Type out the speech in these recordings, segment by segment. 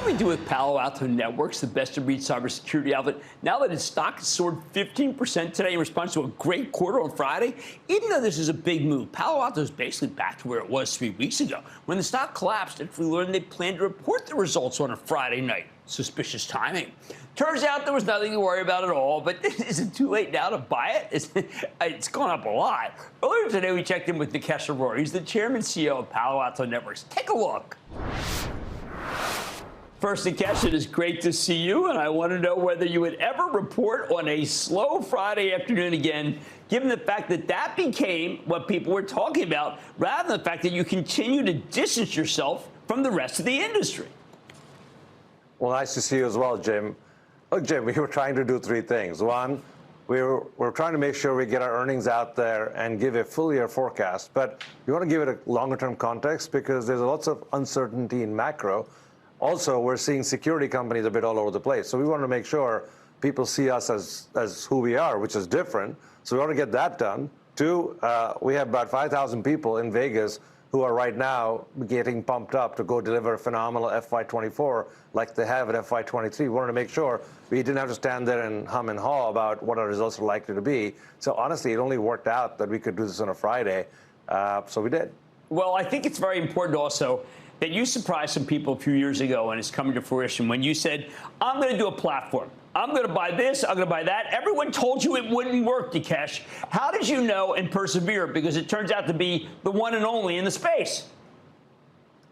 we do with Palo Alto Networks, the best-of-breed cybersecurity outfit, now that its stock has soared 15% today in response to a great quarter on Friday? Even though this is a big move, Palo Alto is basically back to where it was 3 weeks ago, when the stock collapsed after we learned they planned to report the results on a Friday night. Suspicious timing. Turns out there was nothing to worry about at all, but is it too late now to buy it? It's gone up a lot. Earlier today, we checked in with Nikesh Arora. He's the chairman and CEO of Palo Alto Networks. Take a look. First, Nikesh, it is great to see you, and I want to know whether you would ever report on a slow Friday afternoon again, given the fact that that became what people were talking about, rather than the fact that you continue to distance yourself from the rest of the industry. Well, nice to see you as well, Jim. Look, Jim, we were trying to do 3 things. One, we're trying to make sure we get our earnings out there and give a full year forecast. But we want to give it a longer-term context because there's lots of uncertainty in macro. Also, we're seeing security companies a bit all over the place. So we want to make sure people see us as who we are, which is different. So we want to get that done. 2, we have about 5,000 people in Vegas who are right now getting pumped up to go deliver a phenomenal FY24 like they have at FY23. We wanted to make sure we didn't have to stand there and hum and haw about what our results are likely to be. So honestly, it only worked out that we could do this on a Friday. So we did. Well, I think it's very important also that you surprised some people a few years ago, and it's coming to fruition, when you said, I'm going to do a platform. I'm going to buy this, I'm going to buy that. Everyone told you it wouldn't work, Nikesh. How did you know and persevere? Because it turns out to be the one and only in the space.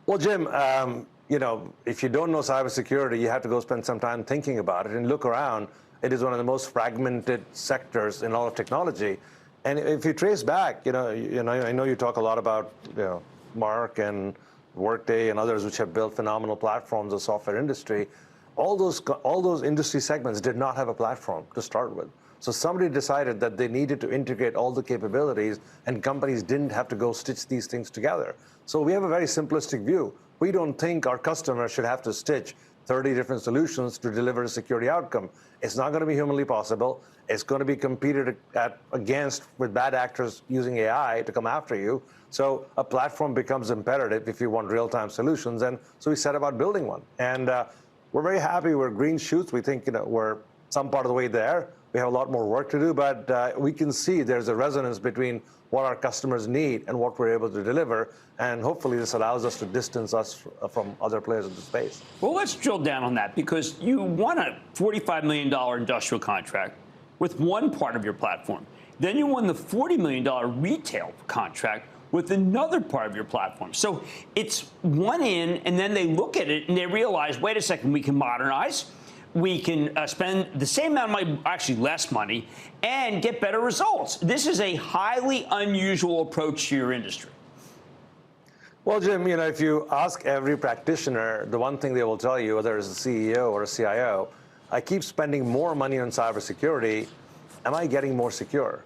Well, Jim, you know, if you don't know cybersecurity, you have to go spend some time thinking about it and look around. It is one of the most fragmented sectors in all of technology. And if you trace back, I know you talk a lot about, Mark and Workday and others which have built phenomenal platforms of the software industry. All those industry segments did not have a platform to start with. So somebody decided that they needed to integrate all the capabilities, and companies didn't have to go stitch these things together. So we have a very simplistic view. We don't think our customers should have to stitch 30 different solutions to deliver a security outcome. It's not going to be humanly possible. It's going to be competed against with bad actors using AI to come after you. So a platform becomes imperative if you want real-time solutions. And so we set about building one. And we're very happy. We're green shoots. We think we're some part of the way there. We have a lot more work to do, but we can see there's a resonance between what our customers need and what we're able to deliver. And hopefully this allows us to distance us from other players in the space. Well, let's drill down on that, because you won a $45 million industrial contract with one part of your platform. Then you won the $40 million retail contract with another part of your platform. So it's one in, and then they look at it and they realize, wait a second, we can modernize. We can spend the same amount of money, actually less money, and get better results. This is a highly unusual approach to your industry. Well, Jim, if you ask every practitioner, the one thing they will tell you, whether it's a CEO or a CIO, I keep spending more money on cybersecurity. Am I getting more secure?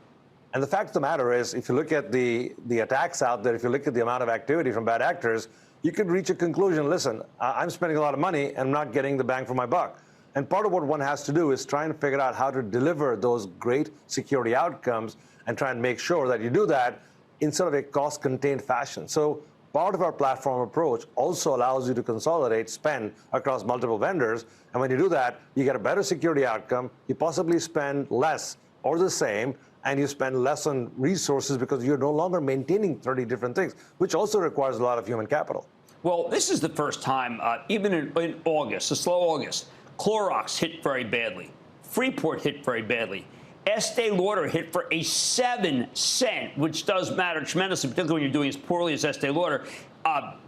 And the fact of the matter is, if you look at the attacks out there, if you look at the amount of activity from bad actors, you could reach a conclusion, listen, I'm spending a lot of money and I'm not getting the bang for my buck. And part of what one has to do is try and figure out how to deliver those great security outcomes and try and make sure that you do that in sort of a cost-contained fashion. So part of our platform approach also allows you to consolidate spend across multiple vendors. And when you do that, you get a better security outcome. You possibly spend less or the same, and you spend less on resources because you're no longer maintaining 30 different things, which also requires a lot of human capital. Well, this is the first time, even in August, a slow August, Clorox hit very badly. Freeport hit very badly. Estee Lauder hit for a 7-cent, which does matter tremendously, particularly when you're doing as poorly as Estee Lauder.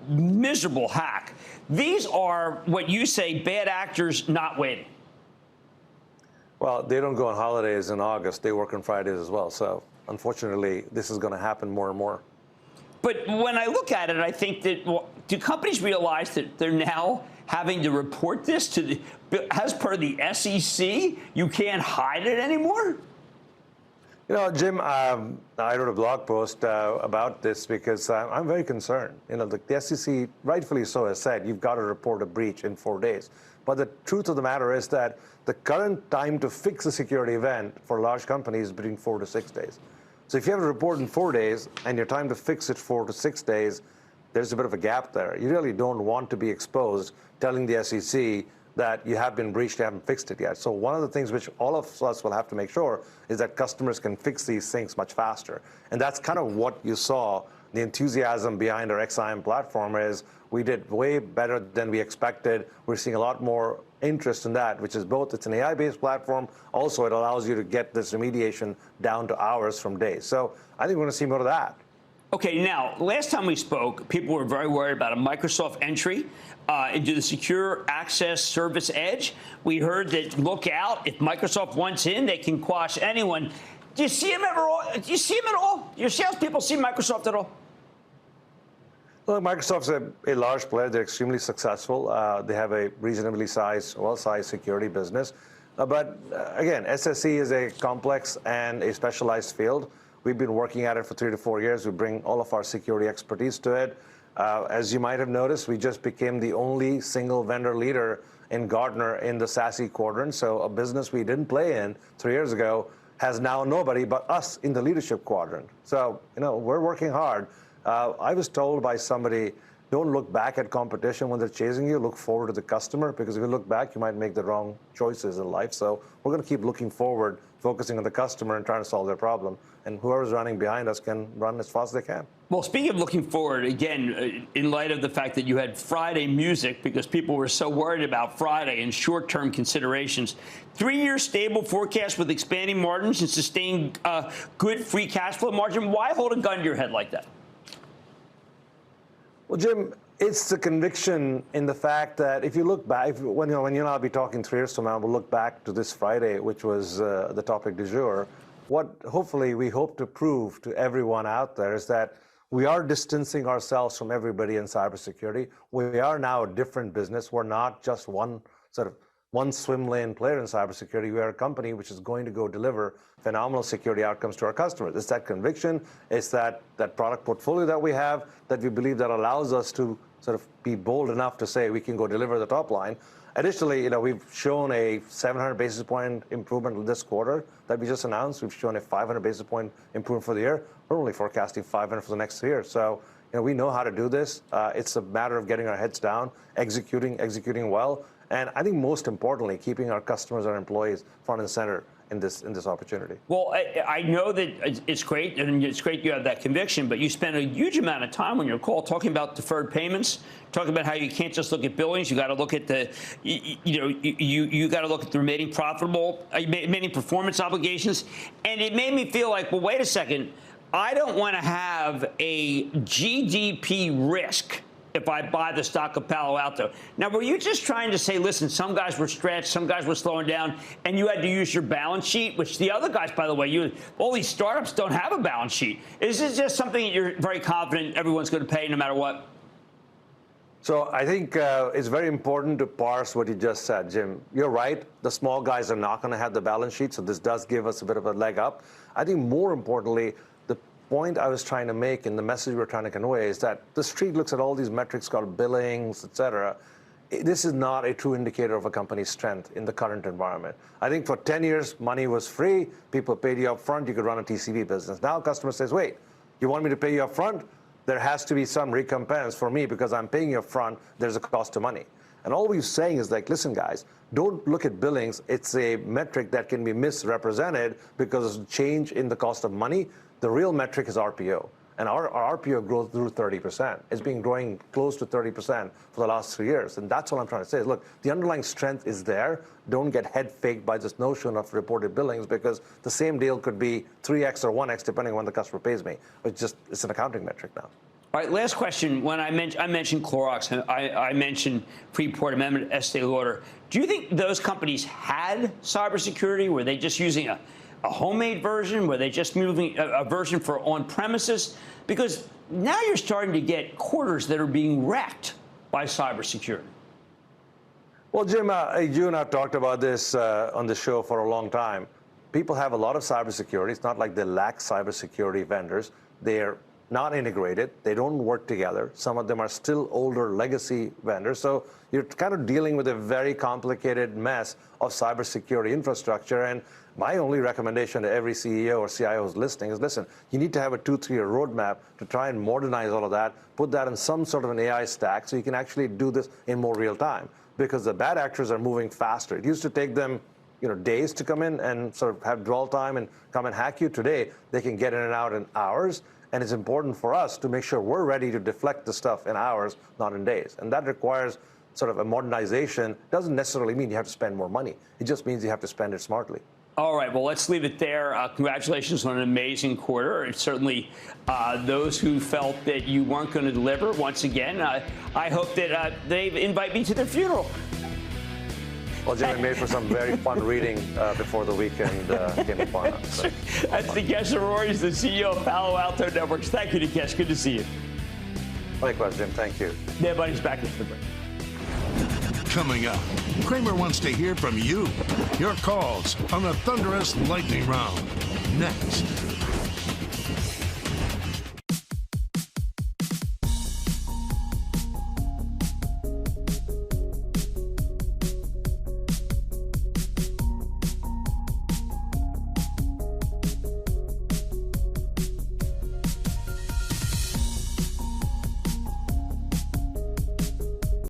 Miserable hack. These are what you say, bad actors not waiting. Well, they don't go on holidays in August. They work on Fridays as well. So unfortunately, this is going to happen more and more. But when I look at it, I think that, do companies realize that they're now having to report this to the, as per the SEC? You can't hide it anymore? Jim, I wrote a blog post about this because I'm very concerned. The SEC, rightfully so, has said you've got to report a breach in 4 days. But the truth of the matter is that the current time to fix a security event for large companies is between 4 to 6 days. So if you have a report in 4 days and your time to fix it 4 to 6 days, there's a bit of a gap there. You really don't want to be exposed telling the SEC that you have been breached, you haven't fixed it yet. So one of the things which all of us will have to make sure is that customers can fix these things much faster. And that's kind of what you saw. The enthusiasm behind our XIM platform is we did way better than we expected. We're seeing a lot more interest in that, which is both, it's an AI-based platform. Also, it allows you to get this remediation down to hours from days. So I think we're going to see more of that. Okay, now, last time we spoke, people were very worried about a Microsoft entry into the Secure Access Service Edge. We heard that, look out, if Microsoft wants in, they can quash anyone. Do you see them ever? Do you see them at all? Your salespeople see Microsoft at all? Well, Microsoft's a large player. They're extremely successful. They have a reasonably sized, well-sized security business. But again, SSE is a complex and a specialized field. We've been working at it for 3 to 4 years. We bring all of our security expertise to it. As you might have noticed, we just became the only single vendor leader in Gartner in the SASE quadrant. So a business we didn't play in 3 years ago has now nobody but us in the leadership quadrant. So, we're working hard. I was told by somebody, don't look back at competition when they're chasing you, look forward to the customer, because if you look back, you might make the wrong choices in life. So we're going to keep looking forward, focusing on the customer and trying to solve their problem. And whoever's running behind us can run as fast as they can. Well, speaking of looking forward, again, in light of the fact that you had Friday music, because people were so worried about Friday and short-term considerations, 3-year stable forecast with expanding margins and sustained good free cash flow margin. Why hold a gun to your head like that? Well, Jim, it's the conviction in the fact that if you look back, when you and I'll be talking 3 years from now, we'll look back to this Friday, which was the topic du jour. What hopefully we hope to prove to everyone out there is that we are distancing ourselves from everybody in cybersecurity. We are now a different business. We're not just one swim lane player in cybersecurity. We are a company which is going to go deliver phenomenal security outcomes to our customers. It's that conviction, it's that product portfolio that we have that we believe that allows us to sort of be bold enough to say we can go deliver the top line. Additionally, we've shown a 700 basis point improvement this quarter that we just announced. We've shown a 500 basis point improvement for the year. We're only forecasting 500 for the next year. So, we know how to do this. It's a matter of getting our heads down, executing well. And I think most importantly, keeping our customers and employees front and center in this opportunity. Well, I know that it's great, and it's great you have that conviction, but you spent a huge amount of time on your call talking about deferred payments, talking about how you can't just look at billings. You got to look at you got to look at the remaining performance obligations. And it made me feel like, well, wait a second, I don't want to have a GDP risk if I buy the stock of Palo Alto. Now, were you just trying to say, listen, some guys were stretched, some guys were slowing down, and you had to use your balance sheet, which the other guys, by the way, all these startups don't have a balance sheet. Is this just something that you're very confident everyone's going to pay no matter what? So I think it's very important to parse what you just said, Jim. You're right. The small guys are not going to have the balance sheet, so this does give us a bit of a leg up. I think more importantly, the point I was trying to make and the message we're trying to convey is that the street looks at all these metrics called billings, et cetera. This is not a true indicator of a company's strength in the current environment. I think for 10 years, money was free. People paid you up front. You could run a TCV business. Now, customer says, wait, you want me to pay you up front? There has to be some recompense for me because I'm paying you up front. There's a cost to money. And all we're saying is like, listen, guys, don't look at billings. It's a metric that can be misrepresented because of change in the cost of money. The real metric is RPO. And our RPO growth grew 30%. It's been growing close to 30% for the last 3 years. And that's what I'm trying to say. Look, the underlying strength is there. Don't get head faked by this notion of reported billings because the same deal could be 3x or 1x depending on when the customer pays me. It's an accounting metric now. All right, last question. When I mentioned Clorox, and I mentioned Freeport Amendment, Estee Lauder, do you think those companies had cybersecurity? Were they just using a homemade version? Were they just moving a version for on-premises? Because now you're starting to get quarters that are being wrecked by cybersecurity. Well, Jim, you and I have talked about this on the show for a long time. People have a lot of cybersecurity. It's not like they lack cybersecurity vendors. They're not integrated. They don't work together. Some of them are still older legacy vendors. So you're kind of dealing with a very complicated mess of cybersecurity infrastructure. And my only recommendation to every CEO or CIO who's listening is, listen, you need to have a 2-3-year roadmap to try and modernize all of that, put that in some sort of an AI stack so you can actually do this in more real time. Because the bad actors are moving faster. It used to take them days to come in and sort of have dwell time and come and hack you. Today, they can get in and out in hours. And it's important for us to make sure we're ready to deflect the stuff in hours, not in days. And that requires sort of a modernization. Doesn't necessarily mean you have to spend more money. It just means you have to spend it smartly. All right, well, let's leave it there. Congratulations on an amazing quarter. It's certainly those who felt that you weren't going to deliver, once again, I hope that they invite me to their funeral. Well, Jim, I made for some very fun reading before the weekend came upon us. So. That's Nikesh Arora. He's the CEO of Palo Alto Networks. Thank you, Nikesh. Good to see you. Likewise, Jim. Thank you. Yeah, buddy's back after the break. Coming up, Cramer wants to hear from you. Your calls on the thunderous lightning round. Next.